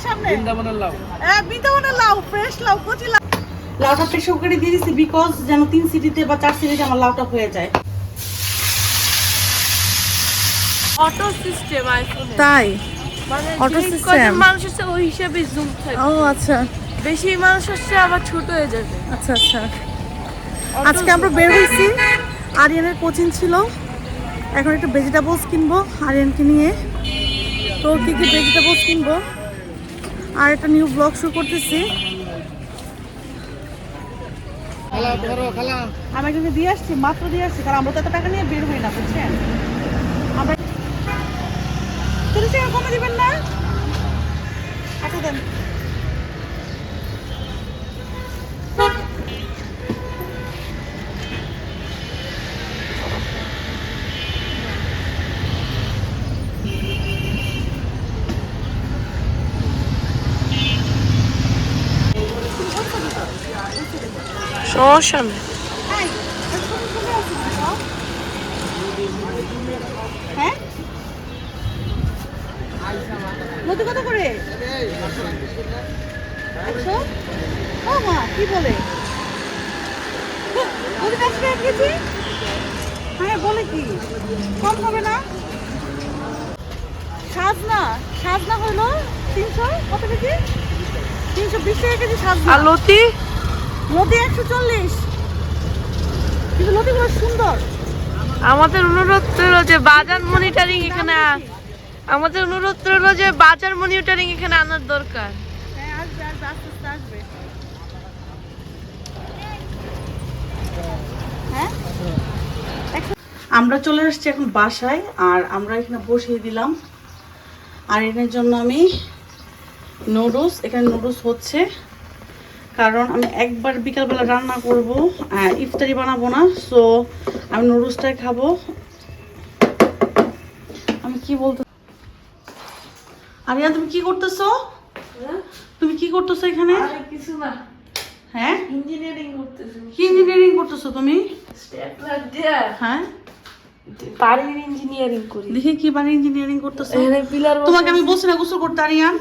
সামনে বৃন্দাবনের লাউ। হ্যাঁ বৃন্দাবনের লাউ, ফ্রেশ লাউ, কচি লাউ। লাউটা প্রেসার কুকারে দিয়ে দিচ্ছি বিকজ যেন 3 সিটিতে বা 4 সিটিতে আমার লাউটা হয়ে যায়। অটো সিস্টেম আইফোনে। তাই মানে অটো যে সিস্টেম কত মানুষ আছে ওই হিসাবে জুম থাকে। ও আচ্ছা বেশি মানুষ আসছে আবার ছোট হয়ে যাবে। আচ্ছা আচ্ছা। আজকে আমরা বের হয়েছি, আরিয়ানের কোচিং ছিল, এখন একটু ভেজিটেবলস কিনবো আরিয়ানকে নিয়ে। তো কি কি ভেজিটেবলস কিনবো আর একটা নিউ ব্লগ শুরু করতেছি। আমি একজনকে দিয়ে আসছি, মাত্র দিয়ে আসছি, কারণ আমরা তো এত টাকা নিয়ে বের হই না, বুঝছেন। আমরা 30 টাকা কমে দিবেন না? আচ্ছা দেন। সমস্যা নেই। হ্যাঁ নদী কত করে? 100? ও মা কি বলে, নদী 100 টাকা কেজি? হ্যাঁ বলে কি কম হবে না? সাজনা, সাজনা হলো 300 কত কেজি? 320 টাকা কেজি সাজনা। আর লতি? লতি 140। কিন্তু লতিগুলো সুন্দর। আমাদের অনুরোধ রইল যে বাজার মনিটরিং এখানে আমাদের অনুরোধ রইল যে বাজার মনিটরিং এখানে আনার দরকার। হ্যাঁ আসবে আসবে, আস্তে আস্তে আসবে। হ্যাঁ আমরা চলে আসছি এখন বাসায়, আর আমরা এখানে বসিয়ে দিলাম আর এর জন্য আমি নুডলস, এখানে নুডলস হচ্ছে কারণ আমি একবার বিকালবেলা রান্না করব, ইফতারি বানাবো না, সো আমি নুডলসটাই খাবো। আমি কি বলতে, আরিয়া তুমি কি করতেছো? তুমি কি করতেছো এখানে? আরে কিছু না, হ্যাঁ ইঞ্জিনিয়ারিং করতেছি। কি ইঞ্জিনিয়ারিং করতেছো তুমি? স্টেপলার দিয়া হ্যাঁ বাড়ির ইঞ্জিনিয়ারিং করি। দেখি কি বাড়ি ইঞ্জিনিয়ারিং করতেছো। এখানে পিলার তোমাকে আমি বলছি না গোসল করতে আরিয়ান,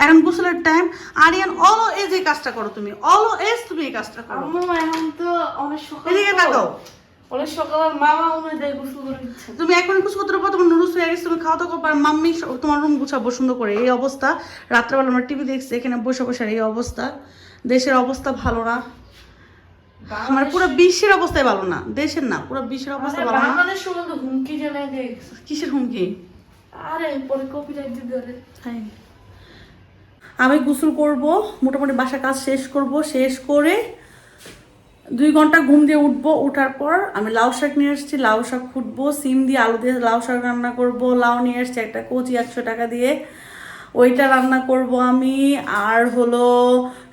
এখন গোসলের টাইম। আরিয়ান অলওয়েজ এই কাজটা করো, তুমি অলওয়েজ তুমি এই কাজটা করো। আম্মু এখন তো অনেক সকাল, এদিকে তাকাও। অনেক সকাল আর মামা উনি দেয় গোসল করে দিচ্ছে। তুমি এখন গোসল করতে পারো, তোমার নুডলস হয়ে গেছে, তুমি খাওয়া দাওয়া করো, আর মাম্মি তোমার রুম গুছাবো সুন্দর করে। এই অবস্থা, রাত্রেবেলা আমরা টিভি দেখছি, এখানে বসে বসে এই অবস্থা। দেশের অবস্থা ভালো না, আমার পুরো বিশ্বের অবস্থাই ভালো না, দেশের না পুরো বিশ্বের অবস্থা ভালো না। বাংলাদেশ সম্বন্ধে হুমকি জানাই দেয়। কিসের হুমকি? আরে পরে কপিরাইট দিতে পারে। আমি গোসল করব, মোটামুটি বাসা কাজ শেষ করব, শেষ করে 2 ঘন্টা ঘুম দিয়ে উঠবো। উঠার পর আমি লাউ শাক নিয়ে এসেছি, লাউ শাক ফুটবো, সিম দিয়ে আলু দিয়ে লাউ শাক রান্না করব। লাউ নিয়ে এসেছি একটা কচি 100 টাকা দিয়ে, ওইটা রান্না করব আমি। আর হলো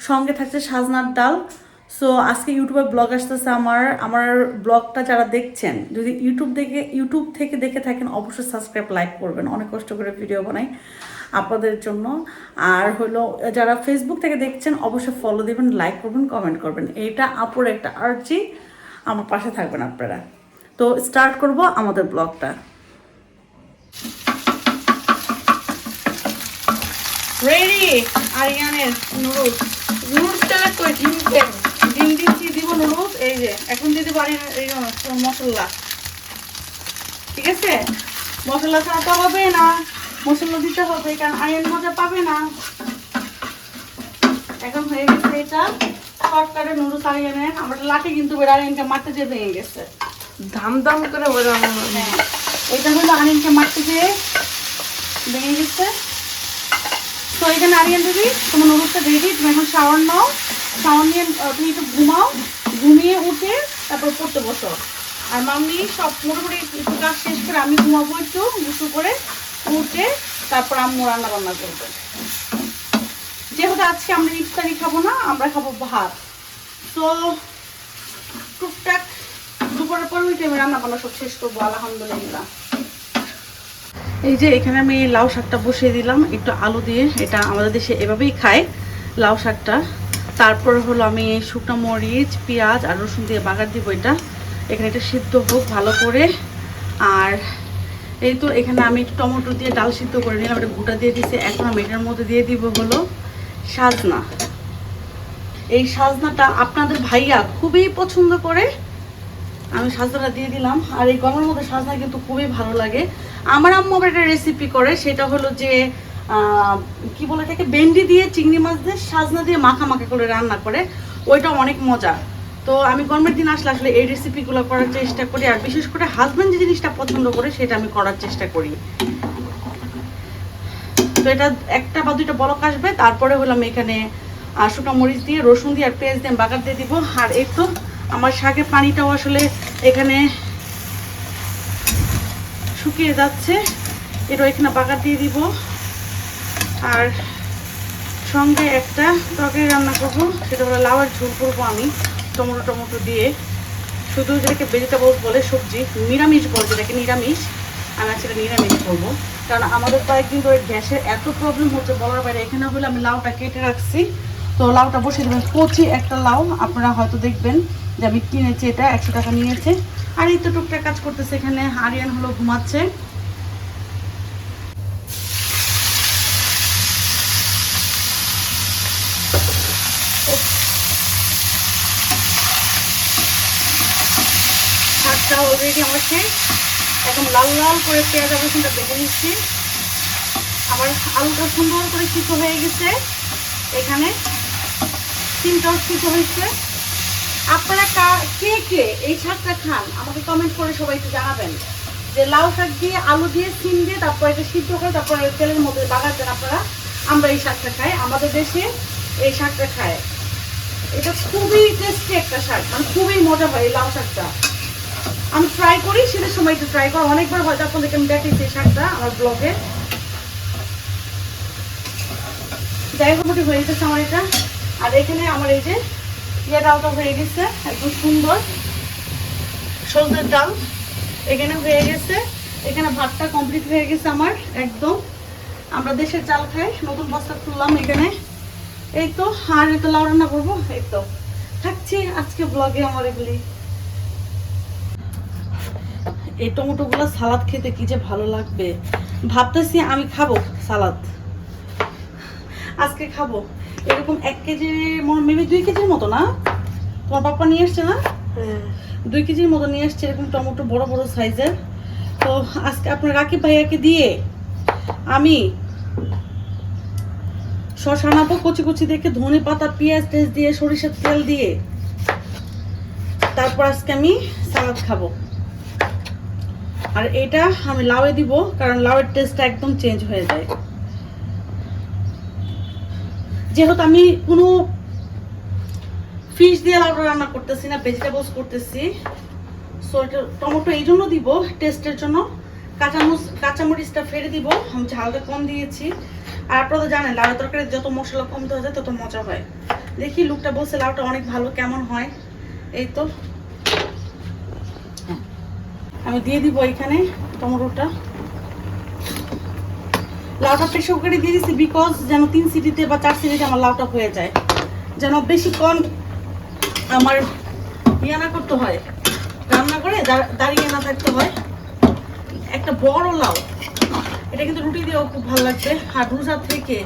সঙ্গে থাকছে সাজনার ডাল। সো আজকে ইউটিউবে ব্লগ আসতেছে আমার ব্লগটা যারা দেখছেন, যদি ইউটিউব থেকে দেখে থাকেন অবশ্যই সাবস্ক্রাইব লাইক করবেন, অনেক কষ্ট করে ভিডিও বানাই আপনাদের জন্য। আর হলো যারা ফেসবুক থেকে দেখছেন অবশ্যই ফলো দিবেন, লাইক করবেন, কমেন্ট করবেন, এইটা আপুর একটা আর্জি, আমার পাশে থাকবেন আপনারা। তো স্টার্ট করব আমাদের ব্লগটা। রেডি আরিয়ানের নুডলস। নুডলসটা কই ডিম দেন? ডিম দিচ্ছি, দিব নুডলস, এই যে এখন দিতে পারি এই মশলা, ঠিক আছে? মশলা ছাড়াতে হবে না, মশলা দিতে হবে, কারণ আরিয়ান মজা পাবে না। এখন হয়ে গেছে এটা শর্টকাটে নুডলস আরিয়ানের। আমার লাঠি কিন্তু আরিয়ানকে মারতে যেয়ে ভেঙে গেছে, দাম দাম করে বোঝানো। হ্যাঁ এটা হলো আরিয়ানকে মারতে যেয়ে ভেঙে গেছে। তো এখানে আরিয়ান দিদি তোমার নুডলসটা রেডি, তুমি এখন শাওয়ার নাও, শাওয়ার নিয়ে তুমি একটু ঘুমাও, ঘুমিয়ে উঠে তারপর পড়তে বসো। আর মাম্মি সব মোটামুটি একটু কাজ শেষ করে আমি ঘুমাবো একটু, গোসল করে উঠে তারপর আম্মু রান্না বান্না করবে। যেহেতু আজকে আমরা ইফতারি খাবো না, আমরা খাবো ভাত, তো টুকটাক দুপুরের পর ওই টাইমে রান্না বান্না সব শেষ করবো আলহামদুলিল্লাহ। এই যে এখানে আমি লাউ শাকটা বসিয়ে দিলাম একটু আলু দিয়ে, এটা আমাদের দেশে এভাবেই খায় লাউ শাকটা। তারপর হলো আমি শুকনো মরিচ, পেঁয়াজ আর রসুন দিয়ে বাগার দিব এটা। এখানে এটা সিদ্ধ হোক ভালো করে। আর এই তো এখানে আমি একটু টমেটো দিয়ে ডাল সিদ্ধ করে নিলাম, এটা গোটা দিয়ে দিচ্ছি। এখন আমি এটার মধ্যে দিয়ে দিব হলো সাজনা। এই সাজনাটা আপনাদের ভাইয়া খুবই পছন্দ করে, আমি সাজনাটা দিয়ে দিলাম। আর এই গরমের মধ্যে সাজনা কিন্তু খুবই ভালো লাগে। আমার আম্মু আবার একটা রেসিপি করে, সেটা হলো যে কি বলে এটাকে, ভেন্ডি দিয়ে চিংড়ি মাছ দিয়ে সাজনা দিয়ে মাখা মাখা করে রান্না করে, ওইটা অনেক মজা। তো আমি গরমের দিন আসলে আসলে এই রেসিপিগুলো করার চেষ্টা করি, আর বিশেষ করে হাজব্যান্ড যে জিনিসটা পছন্দ করে সেটা আমি করার চেষ্টা করি। তো এটা একটা বা দুইটা বলক আসবে, তারপরে হলাম এখানে শুকনো মরিচ দিয়ে, রসুন দিয়ে আর পেঁয়াজ দিয়ে বাগার দিয়ে দিব। আর এই তো আমার শাকের পানিটাও আসলে এখানে শুকিয়ে যাচ্ছে, এটা এখানে বাগার দিয়ে দিব। আর সঙ্গে একটা তরকারি রান্না করব, সেটা হলো লাউয়ের ঝোল করবো আমি টমেটো দিয়ে। শুধু যেটাকে ভেজিটেবলস বলে, সবজি নিরামিষ বলে, যেটাকে নিরামিষ, আমি সেটা নিরামিষ করবো। কারণ আমাদের কয়েকদিন ধরে গ্যাসের এত প্রবলেম হচ্ছে বলার বাইরে। এখানে হলে আমি লাউটা কেটে রাখছি, তো লাউটা বসিয়ে দেবেন। কচি একটা লাউ, আপনারা হয়তো দেখবেন যে আমি কিনেছি, এটা 100 টাকা নিয়েছে। আর এই তো টুকটাক কাজ করতেছে এখানে। আরিয়ান হলো ঘুমাচ্ছে। শাকটা অলরেডি আমার শেষ, একদম লাল লাল করে পেঁয়াজ রসুনটা বেটে নিচ্ছি। আবার আলুটা সুন্দর করে সিদ্ধ হয়ে গেছে, এখানে সিমটাও সিদ্ধ হয়েছে। আপনারা কে কে এই শাকটা খান আমাকে কমেন্ট করে সবাই একটু জানাবেন, যে লাউ শাক দিয়ে আলু দিয়ে সিম দিয়ে তারপর এটা সিদ্ধ করে তারপরে তেলের মধ্যে বাগার দেন আপনারা। আমরা এই শাকটা খাই, আমাদের দেশে এই শাকটা খায়। এটা খুবই টেস্টি একটা শাক, মানে খুবই মজা হয় এই লাউ শাকটা। আমি ট্রাই করি, শীতের সময় একটু ট্রাই করি, অনেকবার হয়তো আপনাদেরকে আমি দেখেছি এই শাকটা আমার ব্লগে। যাই হোক মোটামুটি হয়ে গেছে আমার এটা। আর এখানে আমার এই যে ডালটা হয়ে গেছে, একদম সুন্দর সজনের ডাল এখানে হয়ে গেছে। এখানে ভাতটা কমপ্লিট হয়ে গেছে আমার একদম। আমরা দেশের চাল খাই, নতুন বস্তা তুললাম এখানে। এই তো, আর এই তো লাউ রান্না করবো। এই তো থাকছি আজকে ব্লগে আমার এগুলি। এই টমেটোগুলো সালাদ খেতে কি যে ভালো লাগবে, ভাবতেছি আমি খাবো সালাদ, আজকে খাবো। এরকম 1 কেজি, মেবি 2 কেজির মতো না, তোমার পাপা নিয়ে আসছে না? 2 কেজির মতো নিয়ে আসছে এরকম টমেটো, বড় বড় সাইজের। তো আজকে আপনার রাকিব ভাইয়াকে দিয়ে আমি শসা আনাবো কচি কচি দেখে, ধনে পাতা পেঁয়াজ টেস্ট দিয়ে সরিষার তেল দিয়ে, তারপর আজকে আমি সালাদ খাবো। আর এটা আমি লাউয়ে দিব, কারণ লাউয়ের টেস্টটা একদম চেঞ্জ হয়ে যায়। যেহেতু আমি কোনো ফিশ দিয়ে লাউ রান্না করতেছি না, ভেজিটেবলস করতেছি, সো এটা টমেটো এই জন্য দিব টেস্টের জন্য। কাঁচামরিচটা ফেলে দিব, আমি ঝালটা কম দিয়েছি। আর আপনারা তো জানেন লাউ তরকারি যত মশলা কম দেওয়া যায় তত মজা হয়। দেখি লুকটা বলছে লাউটা অনেক ভালো, কেমন হয়। এই তো আমি দিয়ে দিব এখানে টমেটোটা। লাউটা প্রেসার কুকারে দিয়ে দিচ্ছি, বিকজ যেন 3 সিটিতে বা 4 সিটিতে আমার লাউটা হয়ে যায়, যেন বেশিক্ষণ আমার ইয়ে না করতে হয়, রান্না করে দাঁড়িয়ে না থাকতে হয়। একটা বড় লাউ, এটা কিন্তু রুটি দিয়েও খুব ভালো লাগবে। আর রোজা থেকে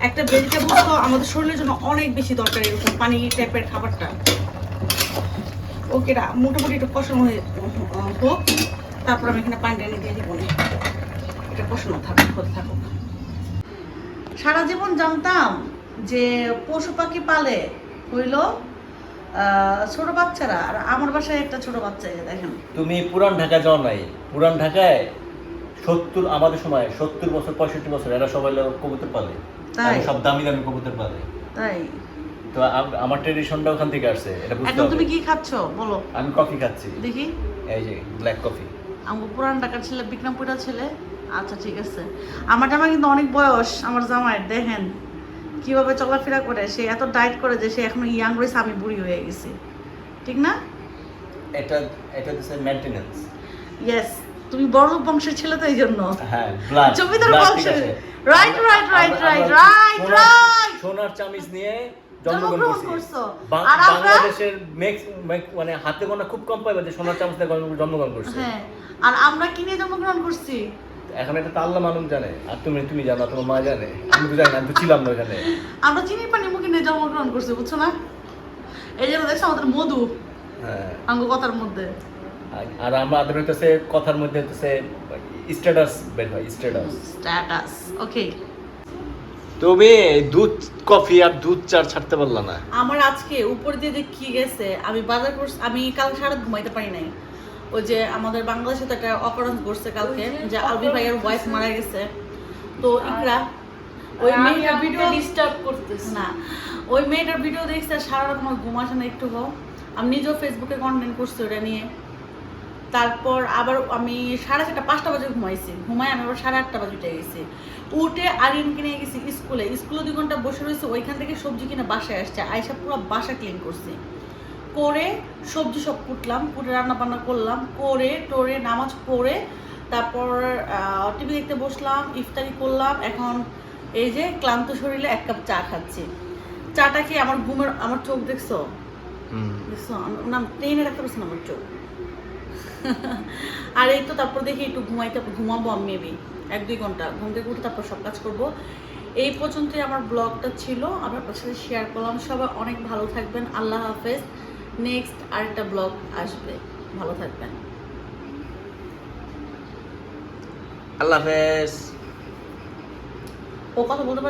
একটা ভেজিটেবল তো আমাদের শরীরের জন্য অনেক বেশি দরকার, এরকম পানি টাইপের খাবারটা। ওকে, মোটামুটি একটু কষানো হোক, তারপর আমি এখানে পানি টেনে দিয়ে দিব, এটা কষানো হতে থাকুক। সারা জীবন জানতাম যে পশু পাখি পালে হইল ছোট বাচ্চারা, আর আমার বাসায় একটা ছোট বাচ্চা, দেখেন। তুমি পুরান ঢাকা যাও নাই? পুরান ঢাকায় 70, আমাদের সময় 70 বছর 65 বছর এরা সবাই কবুতর পালে, তাই সব দামি দামি কবুতর পালে। তাই তো আমার ট্রেডিশনটা ওখান থেকে আসছে, এটা বুঝতে এখন হবে। তুমি কি খাচ্ছ বলো? আমি কফি খাচ্ছি, দেখি। এই যে ব্ল্যাক কফি। আমার পুরান ঢাকার ছেলে, বিক্রমপুরের ছেলে। আচ্ছা ঠিক আছে। আমার জামাই কিন্তু অনেক বয়স, আমার জামাইয়ের দেখেন কিভাবে চলাফেরা করে, সে এত ডায়েট করে যে সে এখনো ইয়াং রয়েছে, আমি বুড়ি হয়ে গেছি, ঠিক না? এটা দিছে মেইনটেনেন্স। ইয়েস, তুমি বড় বংশের ছেলে তো এই জন্য। হ্যাঁ, ব্লাড, জমিদার বংশের। রাইট। সোনার চামিচ নিয়ে জন্মগ্রহণ করছো। আর বাংলাদেশের মানে হাতে গোনা খুব কম পাইবা যে সোনার চামচ দিয়ে জন্মগ্রহণ করছে। হ্যাঁ, আর আমরা কি নিয়ে জন্মগ্রহণ করছি? এখন এটা তো আল্লাহ মালুম জানে, আর তুমি জানো, তোমার মা জানে, আমি তো জানি না, আমি তো ছিলাম না ওখানে। আমরা চিনির পানি মুখে নিয়ে জন্মগ্রহণ করছি, বুঝছো না? এই জন্য দেখছো আমাদের মধু হ্যাঁ, আঙ্গ কথার মধ্যে। আর আমাদের হইতেছে কথার মধ্যে হইতেছে স্ট্যাটাস বের হয়, স্ট্যাটাস। স্ট্যাটাস, ওকে। তুমি দুধ কফি আর দুধ চা ছাড়তে পারলা না। আমার আজকে উপর দিয়ে যে কি গেছে, আমি বাজার করছি, আমি কাল সারা ঘুমাইতে পারি নাই। ওই যে আমাদের বাংলাদেশে তো একটা অকারেন্স ঘটছে কালকে, যে আলবি ভাইয়ের ওয়াইফ মারা গেছে। তো ইকরা ওই মেয়েটার ভিডিও ডিস্টার্ব করতেছে না, ওই মেয়েটার ভিডিও দেখছে, সারা রাত আমার ঘুম আসে না একটু হোক। আমি নিজেও ফেসবুকে কন্টেন্ট করছি ওটা নিয়ে। তারপর আবার আমি 4:30 5টা বাজে ঘুমাইছি, ঘুমাই আমি আবার 8:30 বাজে উঠে গেছি। উঠে আরিয়ানকে নিয়ে গেছি স্কুলে 2 ঘন্টা বসে রয়েছে, ওইখান থেকে সবজি কিনে বাসায় আসছে, আইসা পুরো বাসা ক্লিন করছি, করে সবজি সব কুটলাম, কুটে রান্না বান্না করলাম, করে টোরে নামাজ পড়ে তারপর টিভি দেখতে বসলাম, ইফতারি করলাম। এখন এই যে ক্লান্ত শরীরে 1 কাপ চা খাচ্ছি। চাটা খেয়ে আমার ঘুমের, আমার চোখ দেখছো, দেখছো না, ট্রেনে রাখতে পারছি না আমার চোখ। আর এই তো তারপর দেখি একটু ঘুমাবো আমি, মেবি 1-2 ঘন্টা ঘুম থেকে উঠে তারপর সব কাজ করবো। এই পর্যন্তই আমার ব্লগটা ছিল, আমি আপনার সাথে শেয়ার করলাম। সবাই অনেক ভালো থাকবেন, আল্লাহ হাফেজ। নেক্সট আরেকটা ব্লগ আসবে, ভালো থাকবেন, আল্লাহ হাফেজ। ও কথা বলতে পারে।